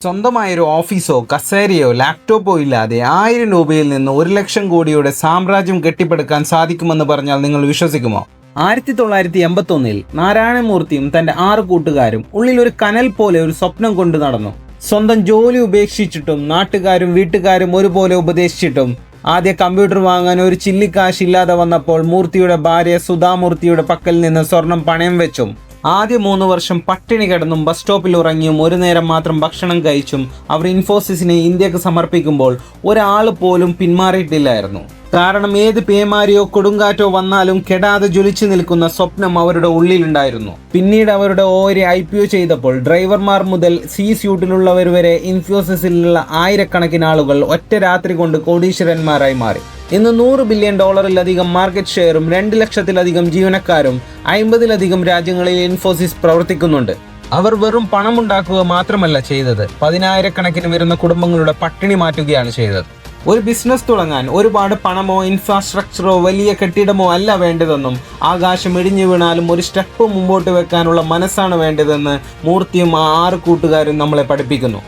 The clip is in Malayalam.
സ്വന്തമായൊരു ഓഫീസോ കസേരയോ ലാപ്ടോപ്പോ ഇല്ലാതെ 1000 രൂപയിൽ നിന്ന് 1,00,000 കോടിയുടെ സാമ്രാജ്യം കെട്ടിപ്പടുക്കാൻ സാധിക്കുമെന്ന് പറഞ്ഞാൽ നിങ്ങൾ വിശ്വസിക്കുമോ? 1981 നാരായണമൂർത്തിയും തന്റെ 6 കൂട്ടുകാരും ഉള്ളിൽ ഒരു കനൽ പോലെ ഒരു സ്വപ്നം കൊണ്ടു നടന്നു. സ്വന്തം ജോലി ഉപേക്ഷിച്ചിട്ടും നാട്ടുകാരും വീട്ടുകാരും ഒരുപോലെ ഉപദേശിച്ചിട്ടും ആദ്യ കമ്പ്യൂട്ടർ വാങ്ങാൻ ഒരു ചില്ലിക്കാശ് ഇല്ലാതെ വന്നപ്പോൾ മൂർത്തിയുടെ ഭാര്യ സുധാമൂർത്തിയുടെ പക്കൽ നിന്ന് സ്വർണം പണയം വെച്ചും ആദ്യ 3 വർഷം പട്ടിണി കിടന്നും ബസ് സ്റ്റോപ്പിൽ ഉറങ്ങിയും ഒരു നേരം മാത്രം ഭക്ഷണം കഴിച്ചും അവർ ഇൻഫോസിസിനെ ഇന്ത്യക്ക് സമർപ്പിക്കുമ്പോൾ ഒരാൾ പോലും പിന്മാറിയിട്ടില്ലായിരുന്നു. കാരണം ഏത് പേമാരിയോ കൊടുങ്കാറ്റോ വന്നാലും കെടാതെ ജ്വലിച്ചു നിൽക്കുന്ന സ്വപ്നം അവരുടെ ഉള്ളിലുണ്ടായിരുന്നു. പിന്നീട് അവരുടെ ഓഹരി IPO ചെയ്തപ്പോൾ ഡ്രൈവർമാർ മുതൽ സ്യൂട്ടിലുള്ളവർ വരെ ഇൻഫോസിസിലുള്ള ആയിരക്കണക്കിന് ആളുകൾ ഒറ്റ രാത്രി കൊണ്ട് കോടീശ്വരന്മാരായി മാറി. ഇന്ന് $100 ബില്യൺ മാർക്കറ്റ് ഷെയറും 2 ലക്ഷത്തിലധികം ജീവനക്കാരും 50-ലധികം രാജ്യങ്ങളിൽ ഇൻഫോസിസ് പ്രവർത്തിക്കുന്നുണ്ട്. അവർ വെറും പണമുണ്ടാക്കുക മാത്രമല്ല ചെയ്തത്, 10,000-കണക്കിന് വരുന്ന കുടുംബങ്ങളുടെ പട്ടിണി മാറ്റുകയാണ് ചെയ്തത്. ഒരു ബിസിനസ് തുടങ്ങാൻ ഒരുപാട് പണമോ ഇൻഫ്രാസ്ട്രക്ചറോ വലിയ കെട്ടിടമോ അല്ല വേണ്ടതെന്നും ആകാശം ഇടിഞ്ഞു വീണാലും ഒരു സ്റ്റെപ്പ് മുമ്പോട്ട് വെക്കാനുള്ള മനസ്സാണ് വേണ്ടതെന്ന് മൂർത്തിയും ആ 6 കൂട്ടുകാരും നമ്മളെ പഠിപ്പിക്കുന്നു.